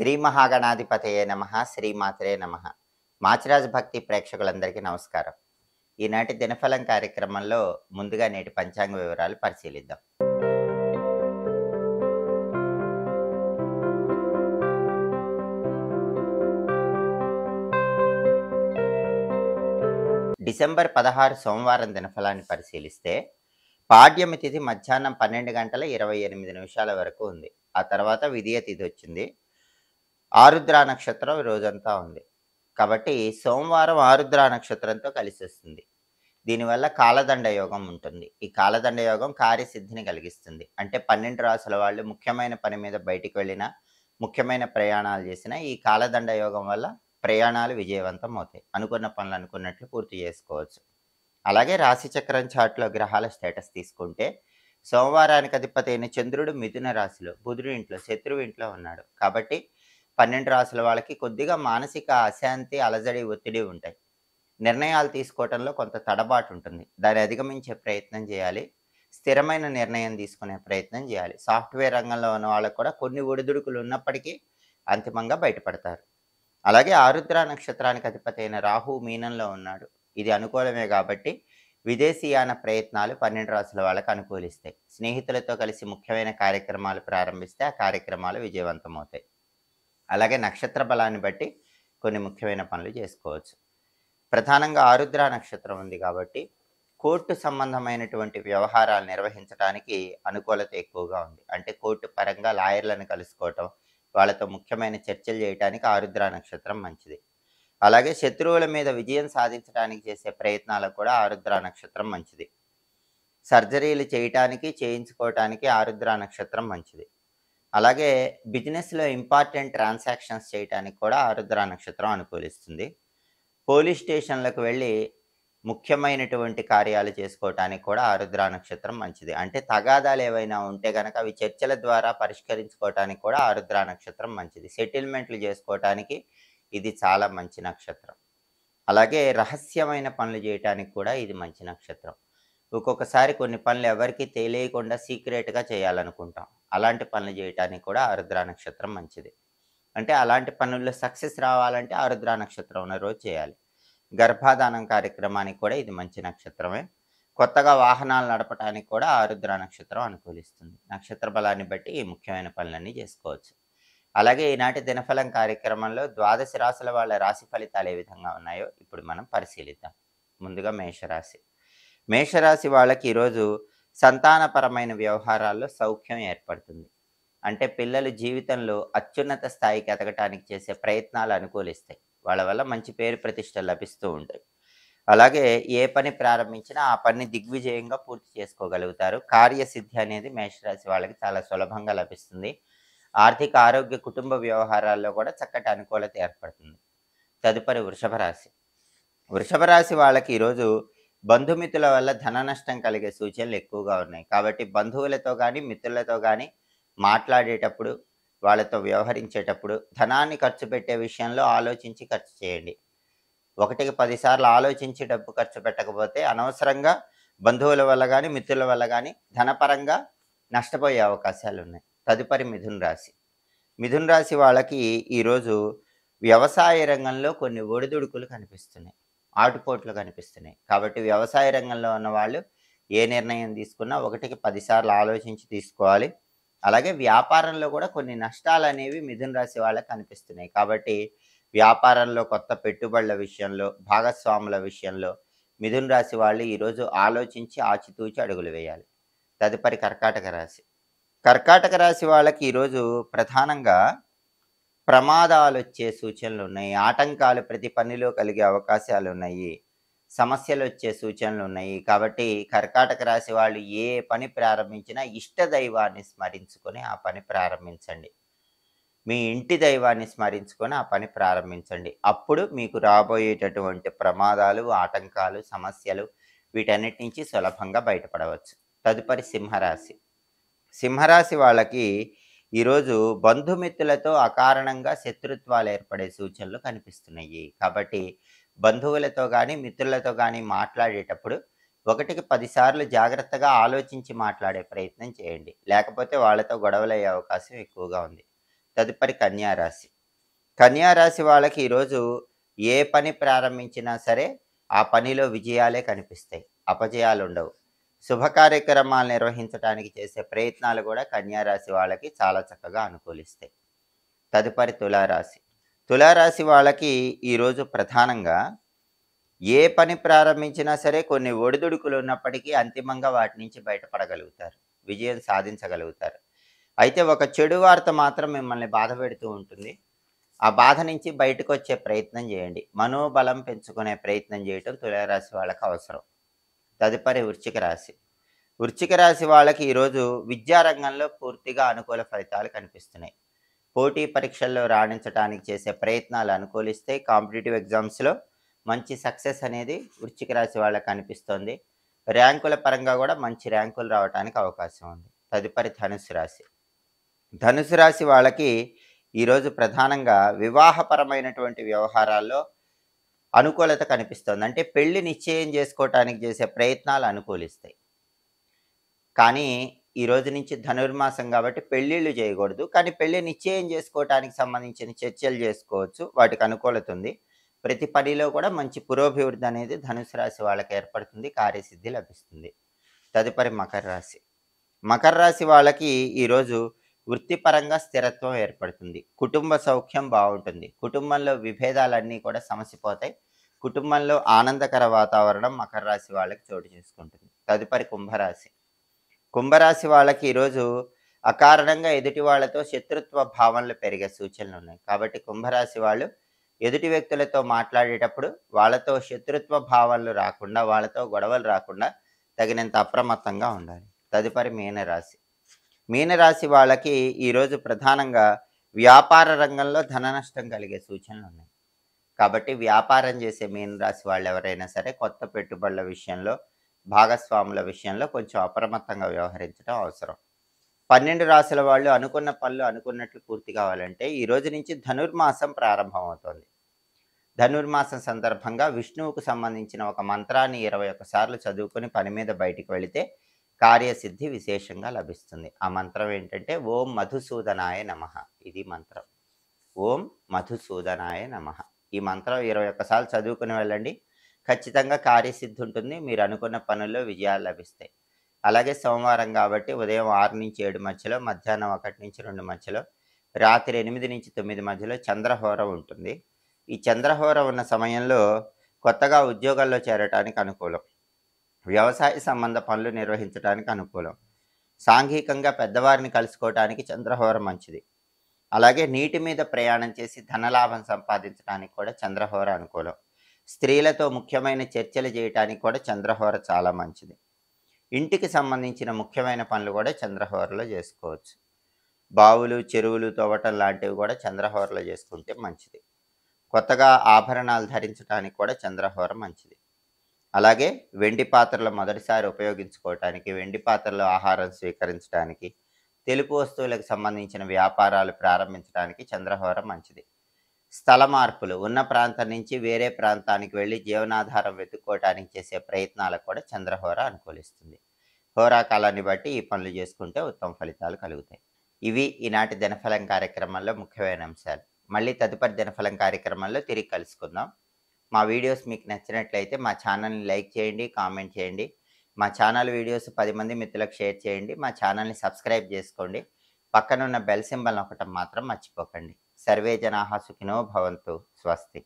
శ్రీ మహాగణాధిపతయే నమః. శ్రీమాత్రే నమః. మాచిరాజు భక్తి ప్రేక్షకులందరికీ నమస్కారం. ఈనాటి దినఫలం కార్యక్రమంలో ముందుగా నేటి పంచాంగ వివరాలు పరిశీలిద్దాం. డిసెంబర్ 16 సోమవారం దినఫలాన్ని పరిశీలిస్తే పాడ్యమి తిథి మధ్యాహ్నం 12 గంటల 28 నిమిషాల వరకు ఉంది. ఆ తర్వాత విదియ తిథి వచ్చింది. ఆరుద్ర నక్షత్రం రోజంతా ఉంది. కాబట్టి సోమవారం ఆరుద్ర నక్షత్రంతో కలిసి వస్తుంది. దీనివల్ల కాలదండ యోగం ఉంటుంది. ఈ కాలదండ యోగం కార్యసిద్ధిని కలిగిస్తుంది. అంటే 12 రాసుల వాళ్ళు ముఖ్యమైన పని మీద బయటికి వెళ్ళినా, ముఖ్యమైన ప్రయాణాలు చేసినా ఈ కాలదండ యోగం వల్ల ప్రయాణాలు విజయవంతం అవుతాయి. అనుకున్న పనులు అనుకున్నట్లు పూర్తి చేసుకోవచ్చు. అలాగే రాశిచక్రం చార్ట్లో గ్రహాల స్టేటస్ తీసుకుంటే సోమవారానికి అధిపతి అయిన చంద్రుడు మిథున రాశిలో, బుధుడు ఇంట్లో, శత్రువు ఇంట్లో ఉన్నాడు. కాబట్టి 12 రాసుల వాళ్ళకి కొద్దిగా మానసిక అశాంతి, అలజడి, ఒత్తిడి ఉంటాయి. నిర్ణయాలు తీసుకోవడంలో కొంత తడబాటు ఉంటుంది. దాన్ని అధిగమించే ప్రయత్నం చేయాలి. స్థిరమైన నిర్ణయం తీసుకునే ప్రయత్నం చేయాలి. సాఫ్ట్వేర్ రంగంలో ఉన్న వాళ్ళకు కూడా కొన్ని ఒడిదుడుకులు ఉన్నప్పటికీ అంతిమంగా బయటపడతారు. అలాగే ఆరుద్ర నక్షత్రానికి అధిపతి అయిన రాహు మీనంలో ఉన్నాడు. ఇది అనుకూలమే కాబట్టి విదేశీయాన ప్రయత్నాలు 12 రాసుల వాళ్ళకు అనుకూలిస్తాయి. స్నేహితులతో కలిసి ముఖ్యమైన కార్యక్రమాలు ప్రారంభిస్తే ఆ కార్యక్రమాలు విజయవంతం అవుతాయి. అలాగే నక్షత్ర బలాన్ని బట్టి కొన్ని ముఖ్యమైన పనులు చేసుకోవచ్చు. ప్రధానంగా ఆరుద్ర నక్షత్రం ఉంది కాబట్టి కోర్టు సంబంధమైనటువంటి వ్యవహారాలు నిర్వహించడానికి అనుకూలత ఎక్కువగా ఉంది. అంటే కోర్టు పరంగా లాయర్లను కలుసుకోవటం, వాళ్ళతో ముఖ్యమైన చర్చలు చేయడానికి ఆరుద్ర నక్షత్రం మంచిది. అలాగే శత్రువుల మీద విజయం సాధించడానికి చేసే ప్రయత్నాలకు కూడా ఆరుద్ర నక్షత్రం మంచిది. సర్జరీలు చేయటానికి, చేయించుకోవటానికి ఆరుద్ర నక్షత్రం మంచిది. అలాగే బిజినెస్లో ఇంపార్టెంట్ ట్రాన్సాక్షన్స్ చేయడానికి కూడా ఆరుద్ర నక్షత్రం అనుకూలిస్తుంది. పోలీస్ స్టేషన్లకు వెళ్ళి ముఖ్యమైనటువంటి కార్యాలు చేసుకోవటానికి కూడా ఆరుద్ర నక్షత్రం మంచిది. అంటే తగాదాలు ఏవైనా ఉంటే గనక అవి చర్చల ద్వారా పరిష్కరించుకోవటానికి కూడా ఆరుద్ర నక్షత్రం మంచిది. సెటిల్మెంట్లు చేసుకోవటానికి ఇది చాలా మంచి నక్షత్రం. అలాగే రహస్యమైన పనులు చేయటానికి కూడా ఇది మంచి నక్షత్రం. ఒక్కొక్కసారి కొన్ని పనులు ఎవరికీ తెలియకుండా సీక్రెట్గా చేయాలనుకుంటాం. అలాంటి పనులు చేయటానికి కూడా ఆరుద్ర నక్షత్రం మంచిది. అంటే అలాంటి పనుల్లో సక్సెస్ రావాలంటే ఆరుద్ర నక్షత్రం ఉన్న రోజు చేయాలి. గర్భాధానం కార్యక్రమానికి కూడా ఇది మంచి నక్షత్రమే. కొత్తగా వాహనాలు నడపడానికి కూడా ఆరుద్ర నక్షత్రం అనుకూలిస్తుంది. నక్షత్ర బలాన్ని బట్టి ఈ ముఖ్యమైన పనులన్నీ చేసుకోవచ్చు. అలాగే ఈనాటి దినఫలం కార్యక్రమంలో 12 రాశుల వాళ్ళ రాశి ఫలితాలు ఏ విధంగా ఉన్నాయో ఇప్పుడు మనం పరిశీలిద్దాం. ముందుగా మేషరాశి. మేషరాశి వాళ్ళకి ఈరోజు సంతానపరమైన వ్యవహారాల్లో సౌఖ్యం ఏర్పడుతుంది. అంటే పిల్లలు జీవితంలో అత్యున్నత స్థాయికి ఎదగటానికి చేసే ప్రయత్నాలు అనుకూలిస్తాయి. వాళ్ళ వల్ల మంచి పేరు ప్రతిష్టలు లభిస్తూ ఉంటాయి. అలాగే ఏ పని ప్రారంభించినా ఆ పనిని దిగ్విజయంగా పూర్తి చేసుకోగలుగుతారు. కార్యసిద్ధి అనేది మేషరాశి వాళ్ళకి చాలా సులభంగా లభిస్తుంది. ఆర్థిక, ఆరోగ్య, కుటుంబ వ్యవహారాల్లో కూడా చక్కటి అనుకూలత ఏర్పడుతుంది. తదుపరి వృషభ రాశి. వృషభ రాశి వాళ్ళకి ఈరోజు బంధుమిత్రుల వల్ల ధన నష్టం కలిగే సూచనలు ఎక్కువగా ఉన్నాయి. కాబట్టి బంధువులతో కానీ, మిత్రులతో కానీ మాట్లాడేటప్పుడు, వాళ్ళతో వ్యవహరించేటప్పుడు ధనాన్ని ఖర్చు పెట్టే విషయంలో ఆలోచించి ఖర్చు చేయండి. 1కి 10 సార్లు ఆలోచించి డబ్బు ఖర్చు పెట్టకపోతే అనవసరంగా బంధువుల వల్ల కానీ, మిత్రుల వల్ల కానీ ధనపరంగా నష్టపోయే అవకాశాలు ఉన్నాయి. తదుపరి మిథున రాశి. మిథున రాశి వాళ్ళకి ఈరోజు వ్యవసాయ రంగంలో కొన్ని ఒడిదుడుకులు కనిపిస్తున్నాయి, ఆటుపోట్లు కనిపిస్తున్నాయి. కాబట్టి వ్యవసాయ రంగంలో ఉన్న వాళ్ళు ఏ నిర్ణయం తీసుకున్నా 1కి 10 సార్లు ఆలోచించి తీసుకోవాలి. అలాగే వ్యాపారంలో కూడా కొన్ని నష్టాలు అనేవి మిథున రాశి వాళ్ళకి కనిపిస్తున్నాయి. కాబట్టి వ్యాపారంలో కొత్త పెట్టుబడుల విషయంలో, భాగస్వాముల విషయంలో మిథున రాశి వాళ్ళు ఈరోజు ఆలోచించి ఆచితూచి అడుగులు వేయాలి. తదుపరి కర్కాటక రాశి. కర్కాటక రాశి వాళ్ళకి ఈరోజు ప్రధానంగా ప్రమాదాలు వచ్చే సూచనలు ఉన్నాయి. ఆటంకాలు ప్రతి పనిలో కలిగే అవకాశాలు ఉన్నాయి. సమస్యలు వచ్చే సూచనలు ఉన్నాయి. కాబట్టి కర్కాటక రాశి వాళ్ళు ఏ పని ప్రారంభించినా ఇష్ట దైవాన్ని స్మరించుకొని ఆ పని ప్రారంభించండి. మీ ఇంటి దైవాన్ని స్మరించుకొని ఆ పని ప్రారంభించండి. అప్పుడు మీకు రాబోయేటటువంటి ప్రమాదాలు, ఆటంకాలు, సమస్యలు వీటన్నిటి నుంచి సులభంగా బయటపడవచ్చు. తదుపరి సింహరాశి. సింహరాశి వాళ్ళకి ఈరోజు బంధుమిత్రులతో అకారణంగా శత్రుత్వాలు ఏర్పడే సూచనలు కనిపిస్తున్నాయి. కాబట్టి బంధువులతో కానీ, మిత్రులతో కానీ మాట్లాడేటప్పుడు 1కి 10 సార్లు జాగ్రత్తగా ఆలోచించి మాట్లాడే ప్రయత్నం చేయండి. లేకపోతే వాళ్ళతో గొడవలయ్యే అవకాశం ఎక్కువగా ఉంది. తదుపరి కన్యా రాశి. కన్యా రాశి వాళ్ళకి ఈరోజు ఏ పని ప్రారంభించినా సరే ఆ పనిలో విజయాలే కనిపిస్తాయి. అపజయాలు ఉండవు. శుభ కార్యక్రమాలు నిర్వహించడానికి చేసే ప్రయత్నాలు కూడా కన్యా రాశి వాళ్ళకి చాలా చక్కగా అనుకూలిస్తాయి. తదుపరి తులారాశి. తులారాశి వాళ్ళకి ఈరోజు ప్రధానంగా ఏ పని ప్రారంభించినా సరే కొన్ని ఒడిదుడుకులు ఉన్నప్పటికీ అంతిమంగా వాటి నుంచి బయటపడగలుగుతారు. విజయం సాధించగలుగుతారు. అయితే ఒక చెడు వార్త మాత్రం మిమ్మల్ని బాధపెడుతూ ఉంటుంది. ఆ బాధ నుంచి బయటకొచ్చే ప్రయత్నం చేయండి. మనోబలం పెంచుకునే ప్రయత్నం చేయటం తులారాశి వాళ్ళకి అవసరం. తదుపరి వృశ్చిక రాశి. వృశ్చిక రాశి వాళ్ళకి ఈరోజు విద్యారంగంలో పూర్తిగా అనుకూల ఫలితాలు కనిపిస్తున్నాయి. పోటీ పరీక్షల్లో రాణించడానికి చేసే ప్రయత్నాలు అనుకూలిస్తాయి. కాంపిటీటివ్ ఎగ్జామ్స్‌లో మంచి సక్సెస్ అనేది వృశ్చిక రాశి వాళ్ళకి కనిపిస్తోంది. ర్యాంకుల పరంగా కూడా మంచి ర్యాంకులు రావడానికి అవకాశం ఉంది. తదుపరి ధనుస్సు రాశి. ధనుసు రాశి వాళ్ళకి ఈరోజు ప్రధానంగా వివాహపరమైనటువంటి వ్యవహారాల్లో అనుకూలత కనిపిస్తోంది. అంటే పెళ్లి నిశ్చయం చేసుకోవటానికి చేసే ప్రయత్నాలు అనుకూలిస్తాయి. కానీ ఈ రోజు నుంచి ధనుర్మాసం కాబట్టి పెళ్ళిళ్ళు చేయకూడదు. కానీ పెళ్లి నిశ్చయం చేసుకోవటానికి సంబంధించిన చర్చలు చేసుకోవచ్చు. వాటికి అనుకూలత ఉంది. ప్రతి పనిలో కూడా మంచి పురోభివృద్ధి అనేది ధనుసు రాశి వాళ్ళకి ఏర్పడుతుంది. కార్యసిద్ధి లభిస్తుంది. తదుపరి మకర రాశి. మకర రాశి వాళ్ళకి ఈరోజు వృత్తిపరంగా స్థిరత్వం ఏర్పడుతుంది. కుటుంబ సౌఖ్యం బాగుంటుంది. కుటుంబంలో విభేదాలన్నీ కూడా సమసిపోతాయి. కుటుంబంలో ఆనందకర వాతావరణం మకర రాశి వాళ్ళకి చోటు చేసుకుంటుంది. తదుపరి కుంభరాశి. కుంభరాశి వాళ్ళకి ఈరోజు అకారణంగా ఎదుటి వాళ్ళతో శత్రుత్వ భావనలు పెరిగే సూచనలు ఉన్నాయి. కాబట్టి కుంభరాశి వాళ్ళు ఎదుటి వ్యక్తులతో మాట్లాడేటప్పుడు వాళ్ళతో శత్రుత్వ భావనలు రాకుండా, వాళ్ళతో గొడవలు రాకుండా తగినంత అప్రమత్తంగా ఉండాలి. తదుపరి మీనరాశి. మీనరాశి వాళ్ళకి ఈరోజు ప్రధానంగా వ్యాపార రంగంలో ధన నష్టం కలిగే సూచనలు ఉన్నాయి. కాబట్టి వ్యాపారం చేసే మీనరాశి వాళ్ళు ఎవరైనా సరే కొత్త పెట్టుబడుల విషయంలో, భాగస్వాముల విషయంలో కొంచెం అప్రమత్తంగా వ్యవహరించడం అవసరం. 12 రాశుల వాళ్ళు అనుకున్న పనులు అనుకున్నట్లు పూర్తి కావాలంటే ఈ రోజు నుంచి ధనుర్మాసం ప్రారంభమవుతోంది. ధనుర్మాసం సందర్భంగా విష్ణువుకు సంబంధించిన ఒక మంత్రాన్ని 21 సార్లు చదువుకొని పని మీద బయటికి వెళితే కార్యసిద్ధి విశేషంగా లభిస్తుంది. ఆ మంత్రం ఏంటంటే ఓం మధుసూదనాయ నమః. ఇది మంత్రం. ఓం మధుసూదనాయ నమః. ఈ మంత్రం 21 సార్లు చదువుకుని వెళ్ళండి. ఖచ్చితంగా కార్యసిద్ధి ఉంటుంది. మీరు అనుకున్న పనుల్లో విజయాలు లభిస్తాయి. అలాగే సోమవారం కాబట్టి ఉదయం 6-7 మధ్యలో, మధ్యాహ్నం 1-2 మధ్యలో, రాత్రి 8-9 మధ్యలో చంద్రహోర ఉంటుంది. ఈ చంద్రహోర ఉన్న సమయంలో కొత్తగా ఉద్యోగాల్లో చేరటానికి అనుకూలం. వ్యవసాయ సంబంధ పనులు నిర్వహించడానికి అనుకూలం. సాంఘికంగా పెద్దవారిని కలుసుకోవటానికి చంద్రహోర మంచిది. అలాగే నీటి మీద ప్రయాణం చేసి ధనలాభం సంపాదించడానికి కూడా చంద్రహోర అనుకూలం. స్త్రీలతో ముఖ్యమైన చర్చలు చేయటానికి కూడా చంద్రహోర చాలా మంచిది. ఇంటికి సంబంధించిన ముఖ్యమైన పనులు కూడా చంద్రహోరలో చేసుకోవచ్చు. బావులు, చెరువులు తవ్వటం లాంటివి కూడా చంద్రహోరలో చేసుకుంటే మంచిది. కొత్తగా ఆభరణాలు ధరించడానికి కూడా చంద్రహోర మంచిది. అలాగే వెండి పాత్రలు మొదటిసారి ఉపయోగించుకోవటానికి, వెండి పాత్రలో ఆహారం స్వీకరించడానికి, తెలుపు వస్తువులకు సంబంధించిన వ్యాపారాలు ప్రారంభించడానికి చంద్రహోర మంచిది. స్థల మార్పులు, ఉన్న ప్రాంతం నుంచి వేరే ప్రాంతానికి వెళ్ళి జీవనాధారం వెతుక్కోవటానికి చేసే ప్రయత్నాలకు కూడా చంద్రహోర అనుకూలిస్తుంది. హోరాకాలాన్ని బట్టి ఈ పనులు చేసుకుంటే ఉత్తమ ఫలితాలు కలుగుతాయి. ఇవి ఈనాటి దినఫలం కార్యక్రమంలో ముఖ్యమైన అంశాలు. మళ్ళీ తదుపరి దినఫలం కార్యక్రమంలో తిరిగి కలుసుకుందాం. మా వీడియోస్ మీకు నచ్చినట్లయితే మా ఛానల్ని లైక్ చేయండి, కామెంట్ చేయండి. మా ఛానల్ వీడియోస్ 10 మంది మిత్రులకు షేర్ చేయండి. మా ఛానల్ని సబ్స్క్రైబ్ చేసుకోండి. పక్కనున్న బెల్ సింబల్ నొక్కటం మాత్రం మర్చిపోకండి. సర్వే జనాః సుఖినో భవంతు. స్వస్తి.